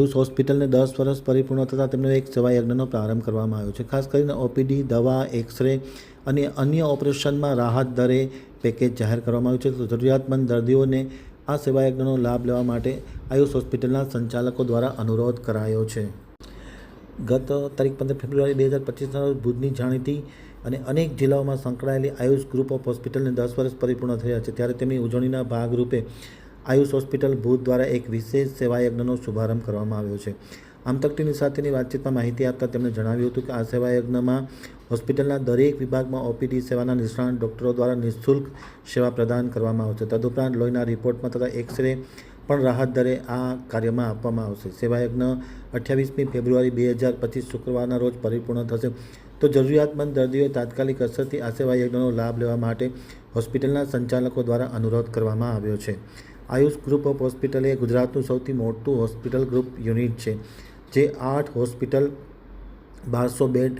આયુષ હોસ્પિટલને 10 વર્ષ પરિપૂર્ણ થતાં તેમનો એક સેવા યજ્ઞનો પ્રારંભ કરવામાં આવ્યો છે. ખાસ કરીને ઓપીડી, દવા, એક્સરે અને અન્ય ઓપરેશનમાં રાહત દરે પેકેજ જાહેર કરવામાં આવ્યું છે. તો જરૂરિયાતમંદ દર્દીઓને આ સેવા યજ્ઞનો લાભ લેવા માટે આયુષ હોસ્પિટલના સંચાલકો દ્વારા અનુરોધ કરાયો છે. ગત તારીખ 15 ફેબ્રુઆરી 2025ના રોજ ભુજની જાણીતી અને અનેક જિલ્લાઓમાં સંકળાયેલી આયુષ ગ્રુપ ઓફ હોસ્પિટલને 10 વર્ષ પરિપૂર્ણ થયા છે. ત્યારે તેમની ઉજવણીના ભાગરૂપે આયુષ હોસ્પિટલ ભુજ દ્વારા એક વિશેષ સેવા યજ્ઞનો શુભારંભ કરવામાં આવ્યો છે. આમતક ટીવી સાથેની વાતચીતમાં માહિતી આપતા તેમણે જણાવ્યું હતું કે આ સેવા યજ્ઞમાં હોસ્પિટલના દરેક વિભાગમાં ઓપીડી સેવાના નિષ્ણાત ડૉક્ટરો દ્વારા નિઃશુલ્ક સેવા પ્રદાન કરવામાં આવશે. તદુપરાંત લોહીના રિપોર્ટમાં તથા એક્સરે પણ રાહત દરે આ કાર્યમાં આપવામાં આવશે. સેવા યજ્ઞ 28મી ફેબ્રુઆરી 2025 શુક્રવારના રોજ પરિપૂર્ણ થશે. તો જરૂરિયાતમંદ દર્દીઓએ તાત્કાલિક અસરથી આ સેવા યજ્ઞનો લાભ લેવા માટે હોસ્પિટલના સંચાલકો દ્વારા અનુરોધ કરવામાં આવ્યો છે. આયુષ ગ્રુપ ઓફ હોસ્પિટલ એ ગુજરાતનું સૌથી મોટું હોસ્પિટલ ગ્રુપ યુનિટ છે, જે 8 હોસ્પિટલ, 1200 બેડ,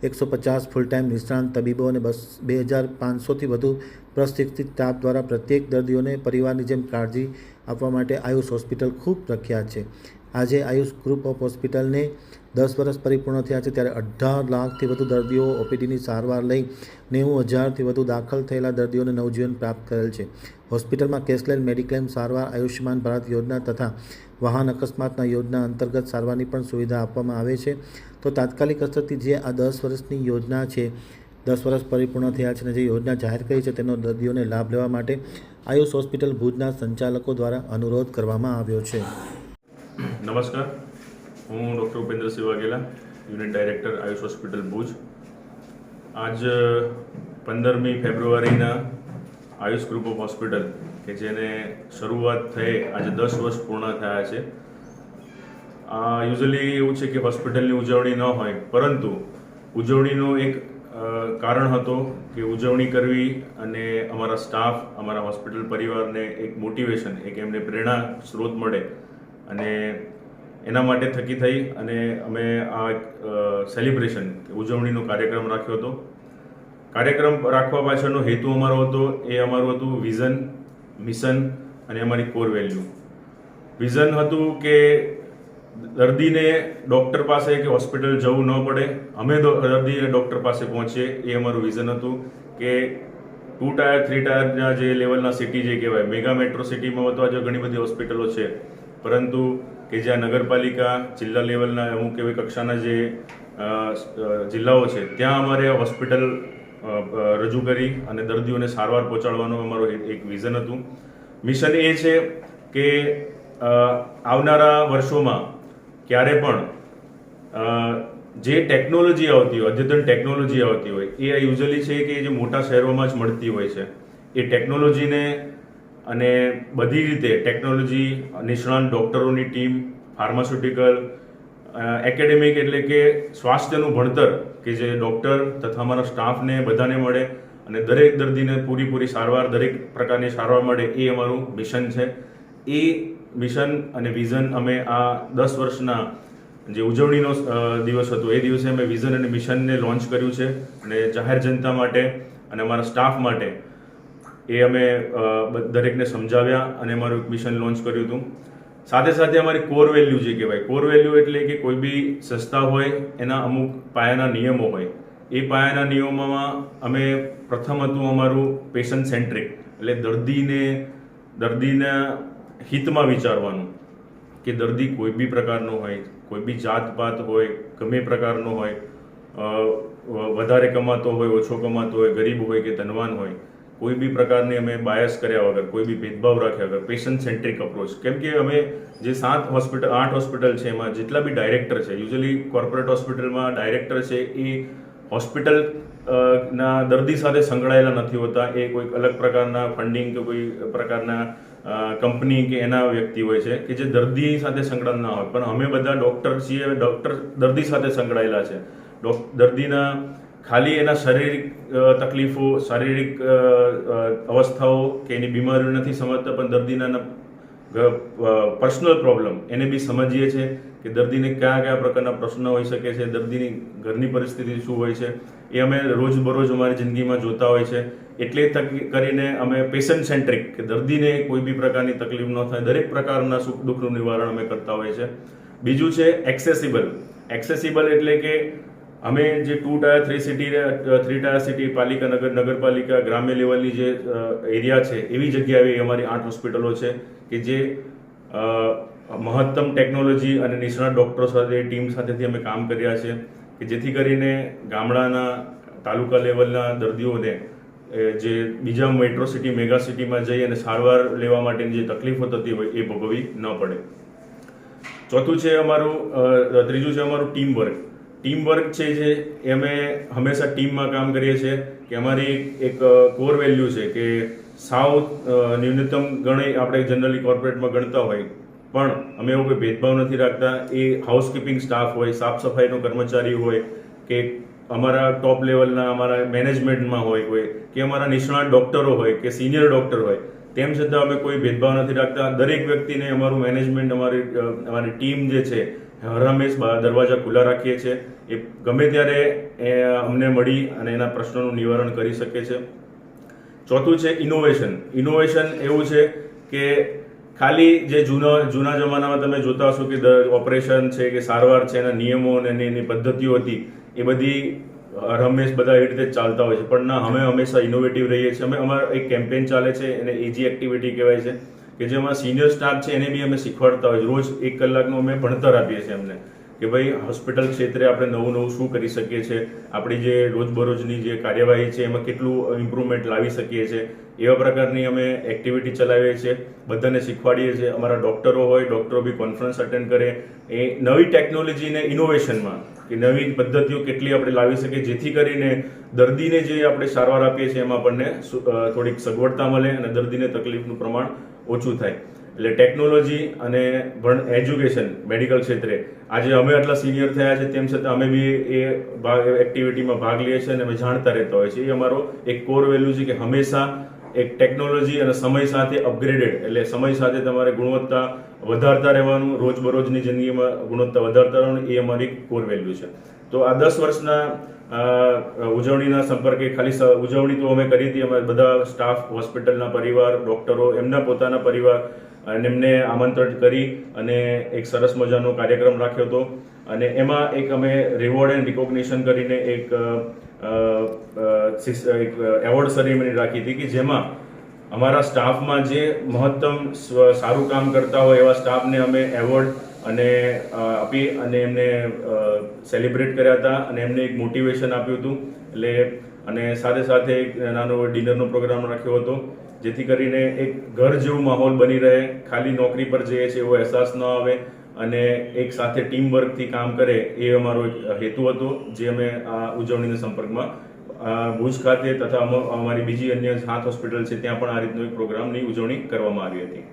150 ફૂલ ટાઈમ નિષ્ણાંત તબીબો અને 2500થી વધુ પ્રશિક્ષિત સ્ટાફ દ્વારા પ્રત્યેક દર્દીઓને પરિવારની જેમ કાળજી આપવા માટે આયુષ હોસ્પિટલ ખૂબ પ્રખ્યાત છે. આજે આયુષ ગ્રુપ ઓફ હોસ્પિટલને 10 વર્ષ પરિપૂર્ણ થયા છે. ત્યારે 18 લાખથી વધુ દર્દીઓ ઓપીડીની સારવાર લઈ 90,000થી વધુ દાખલ થયેલા દર્દીઓને નવજીવન પ્રાપ્ત કરેલ છે. હોસ્પિટલમાં કેશલેસ મેડિક્લેમ સારવાર, આયુષ્યમાન ભારત યોજના તથા વાહન અકસ્માતના યોજના અંતર્ગત સારવારની પણ સુવિધા આપવામાં આવે છે. તો તાત્કાલિક અસરથી જે આ 10 વર્ષની યોજના છે, 10 વર્ષ પરિપૂર્ણ થયા છે અને જે યોજના જાહેર કરી છે તેનો દર્દીઓને લાભ લેવા માટે આયુષ હોસ્પિટલ ભુજના સંચાલકો દ્વારા અનુરોધ કરવામાં આવ્યો છે. નમસ્કાર, હું doctor Upendrasinh Vaghela, unit director Ayush hospital Bhuj. આજ 15મી ફેબ્રુઆરીના આયુષ ગ્રુપ ઓફ હોસ્પિટલ કે જેને શરૂઆત થઈ આજે 10 વર્ષ પૂર્ણ થયા છે. યુઝ્યુઅલી એવું છે કે હોસ્પિટલની ઉજવણી ન હોય, પરંતુ ઉજવણીનું એક કારણ હતો કે ઉજવણી કરવી અને અમારા સ્ટાફ, અમારા હોસ્પિટલ પરિવારને એક મોટિવેશન, એક એમને પ્રેરણા સ્ત્રોત મળે અને એના માટે થકી થઈ અને અમે આ સેલિબ્રેશન ઉજવણીનો કાર્યક્રમ રાખ્યો હતો. કાર્યક્રમ રાખવા પાછળનો હેતુ અમારો હતો અમારું હતું વિઝન, મિશન અને અમારી કોર વેલ્યુ. વિઝન હતું કે દર્દીને ડૉક્ટર પાસે કે હોસ્પિટલ જવું ન પડે, અમે દર્દીને ડૉક્ટર પાસે પહોંચીએ, એ અમારું વિઝન હતું. કે 2 ટાયર 3 ટાયરના જે લેવલના સિટી જે કહેવાય, મેગા મેટ્રો સિટીમાં તો આજે ઘણી બધી હોસ્પિટલો છે, પરંતુ કે જ્યાં નગરપાલિકા, જિલ્લા લેવલના અમુક એવી કક્ષાના જે જિલ્લાઓ છે ત્યાં અમારે હોસ્પિટલ રજૂ કરી અને દર્દીઓને સારવાર પહોંચાડવાનું અમારું એક વિઝન હતું. મિશન એ છે કે આવનારા વર્ષોમાં ક્યારે પણ જે ટેકનોલોજી આવતી હોય, અદ્યતન ટેકનોલોજી આવતી હોય, એ યુઝ્યુઅલી છે કે જે મોટા શહેરોમાં જ મળતી હોય છે. એ ટેકનોલોજીને અને બધી રીતે ટેકનોલોજી, નિષ્ણાંત ડૉક્ટરોની ટીમ, ફાર્માસ્યુટિકલ, એકેડેમિક એટલે કે સ્વાસ્થ્યનું ભણતર કે જે ડૉક્ટર તથા અમારા સ્ટાફને બધાને મળે અને દરેક દર્દીને પૂરી સારવાર, દરેક પ્રકારની સારવાર મળે, એ અમારું મિશન છે. એ મિશન અને વિઝન અમે આ 10 વર્ષના જે ઉજવણીનો દિવસ હતો એ દિવસે અમે વિઝન અને મિશનને લોન્ચ કર્યું છે અને જાહેર જનતા માટે અને અમારા સ્ટાફ માટે એ અમે દરેકને સમજાવ્યા અને અમારું એક મિશન લોન્ચ કર્યું હતું. સાથે સાથે અમારી કોર વેલ્યુ જે કહેવાય, કોર વેલ્યુ એટલે કે કોઈ બી સંસ્થા હોય એના અમુક પાયાના નિયમો હોય. એ પાયાના નિયમોમાં અમે પ્રથમ હતું અમારું પેશન્ટ સેન્ટ્રિક, એટલે દર્દીના હિતમાં વિચારવાનું કે દર્દી કોઈ બી પ્રકારનો હોય, કોઈ બી જાતપાત હોય, ગમે પ્રકારનો હોય, વધારે કમાતો હોય, ઓછો કમાતો હોય, ગરીબ હોય કે ધનવાન હોય, કોઈ બી પ્રકારની અમે બાયસ કર્યા વગર, કોઈ બી ભેદભાવ રાખ્યા વગર પેશન્ટ સેન્ટ્રિક અપ્રોચ. કેમ કે અમે જે 8 હોસ્પિટલ છે એમાં જેટલા બી ડાયરેક્ટર છે, યુઝ્યુઅલી કોર્પોરેટ હોસ્પિટલમાં ડાયરેક્ટર છે એ હોસ્પિટલ ના દર્દી સાથે સંકળાયેલા નથી હોતા. એ કોઈ અલગ પ્રકારના ફંડિંગ કે કોઈ પ્રકારના કંપની કે એના વ્યક્તિ હોય છે કે જે દર્દી સાથે સંકળાયેલા ના હોય. પણ અમે બધા ડૉક્ટર છીએ, ડૉક્ટર દર્દી સાથે સંકળાયેલા છે. દર્દીના ખાલી એના શારીરિક તકલીફો, શારીરિક અવસ્થાઓ કે એની બીમારીઓ નથી સમજતા, પણ દર્દીના પર્સનલ પ્રોબ્લેમ એને બી સમજીએ છીએ કે દર્દીને કયા પ્રકારના પ્રશ્નો હોઈ શકે છે, દર્દીની ઘરની પરિસ્થિતિ શું હોય છે, એ અમે રોજબરોજ અમારી જિંદગીમાં જોતા હોય છે. એટલે કરીને અમે પેશન્ટ સેન્ટ્રિક કે દર્દીને કોઈ બી પ્રકારની તકલીફ ન થાય, દરેક પ્રકારના સુખ દુઃખનું નિવારણ અમે કરતા હોઈએ છીએ. બીજું છે એક્સેસિબલ એટલે કે અમે જે 2 ટાયર 3 ટાયર સિટી પાલિકા નગરપાલિકા ગ્રામ્ય લેવલની જે એરિયા છે એવી જગ્યાએ અમારી 8 હોસ્પિટલો છે કે જે મહત્તમ ટેકનોલોજી અને નિષ્ણાત ડૉક્ટરો સાથે ટીમ સાથેથી અમે કામ કર્યા છે કે જેથી કરીને ગામડાના તાલુકા લેવલના દર્દીઓને જે બીજા મેટ્રો સિટી મેગા સિટીમાં જઈ અને સારવાર લેવા માટેની જે તકલીફો થતી હોય એ ભોગવવી ન પડે. ત્રીજું છે અમારું ટીમવર્ક છે જે અમે હંમેશા ટીમમાં કામ કરીએ છીએ કે અમારી એક કોર વેલ્યુ છે કે સાવ ન્યૂનતમ ગણી આપણે જનરલી કોર્પોરેટમાં ગણતા હોય પણ અમે એવો કોઈ ભેદભાવ નથી રાખતા. એ હાઉસકીપિંગ સ્ટાફ હોય, સાફ સફાઈનો કર્મચારી હોય કે અમારા ટોપ લેવલના અમારા મેનેજમેન્ટમાં હોય કોઈ કે અમારા નિષ્ણાત ડૉક્ટરો હોય કે સિનિયર ડૉક્ટર હોય, તેમ છતાં અમે કોઈ ભેદભાવ નથી રાખતા. દરેક વ્યક્તિને અમારું મેનેજમેન્ટ અમારી ટીમ જે છે હરહંમેશ દરવાજા ખુલ્લા રાખીએ છીએ. એ ગમે ત્યારે અમને મળી અને એના પ્રશ્નોનું નિવારણ કરી શકે છે. ચોથું છે ઇનોવેશન એવું છે કે ખાલી જે જૂના જમાનામાં તમે જોતા હશો કે ઓપરેશન છે કે સારવાર છે એના નિયમો અને એની પદ્ધતિઓ હતી એ બધી હંમેશ બધા એવી રીતે ચાલતા હોય છે, પણ ના, અમે હંમેશા ઇનોવેટિવ રહીએ છીએ. અમારા એક કેમ્પેન ચાલે છે એને એજી એક્ટિવિટી કહેવાય છે કે જેમાં સિનિયર સ્ટાફ છે એને બી અમે શીખવાડતા હોય. રોજ 1 કલાકનું અમે ભણતર આપીએ છીએ એમને કે ભાઈ હોસ્પિટલ ક્ષેત્રે આપણે નવું શું કરી શકીએ છીએ, આપણી જે રોજબરોજની જે કાર્યવાહી છે એમાં કેટલું ઇમ્પ્રુવમેન્ટ લાવી શકીએ છીએ, એવા પ્રકારની અમે એક્ટિવિટી ચલાવીએ છીએ, બધાને શીખવાડીએ છીએ. અમારા ડૉક્ટરો બી કોન્ફરન્સ અટેન્ડ કરે એ નવી ટેકનોલોજીને ઇનોવેશનમાં કે નવી પદ્ધતિઓ કેટલી આપણે લાવી શકીએ જેથી કરીને દર્દીને જે આપણે સારવાર આપીએ છીએ એમાં આપણને થોડીક સગવડતા મળે અને દર્દીને તકલીફનું પ્રમાણ ઓછું થાય. એટલે ટેકનોલોજી અને એજ્યુકેશન મેડિકલ ક્ષેત્રે આજે અમે આટલા સિનિયર થયા છે તેમ છતાં અમે બી એ એક્ટિવિટીમાં ભાગ લઈએ છીએ અને અમે જાણતા રહેતા હોય છે. એ અમારો એક કોર વેલ્યુ છે કે હંમેશા એક ટેકનોલોજી અને સમય સાથે અપગ્રેડેડ એટલે સમય સાથે તમારે ગુણવત્તા વધારતા રહેવાનું, રોજબરોજની જિંદગીમાં ગુણવત્તા વધારતા રહેવાનું, એ અમારી કોર વેલ્યુ છે. તો આ 10 વર્ષના ઉજવણીના સંપર્કે ખાલી ઉજવણી તો અમે કરી હતી, અમે બધા સ્ટાફ, હોસ્પિટલના પરિવાર, ડૉક્ટરો, એમના પોતાના પરિવાર અને એમને આમંત્રિત કરી અને એક સરસ મજાનો કાર્યક્રમ રાખ્યો હતો. અને એમાં એક અમે રિવોર્ડ એન્ડ રિકોગ્નિશન કરીને એક એવોર્ડ સેરેમની રાખી હતી કે જેમાં અમારા સ્ટાફમાં જે મહત્તમ સારું કામ કરતા હોય એવા સ્ટાફને અમે એવોર્ડ અને આપી અને એમને સેલિબ્રેટ કર્યા હતા અને એમને એક મોટિવેશન આપ્યું હતું. એટલે અને સાથે એક નાનો ડિનરનો પ્રોગ્રામ રાખ્યો હતો જેથી કરીને એક ઘર જેવું માહોલ બની રહે, ખાલી નોકરી પર જઈએ છીએ એવો અહેસાસ ન આવે અને એક સાથે ટીમ વર્કથી કામ કરે એ અમારો એક હેતુ હતો જે અમે આ ઉજવણીના સંપર્કમાં ભુજ ખાતે તથા અમારી બીજી અન્ય 7 હોસ્પિટલ છે ત્યાં પણ આ રીતનો એક પ્રોગ્રામની ઉજવણી કરવામાં આવી હતી.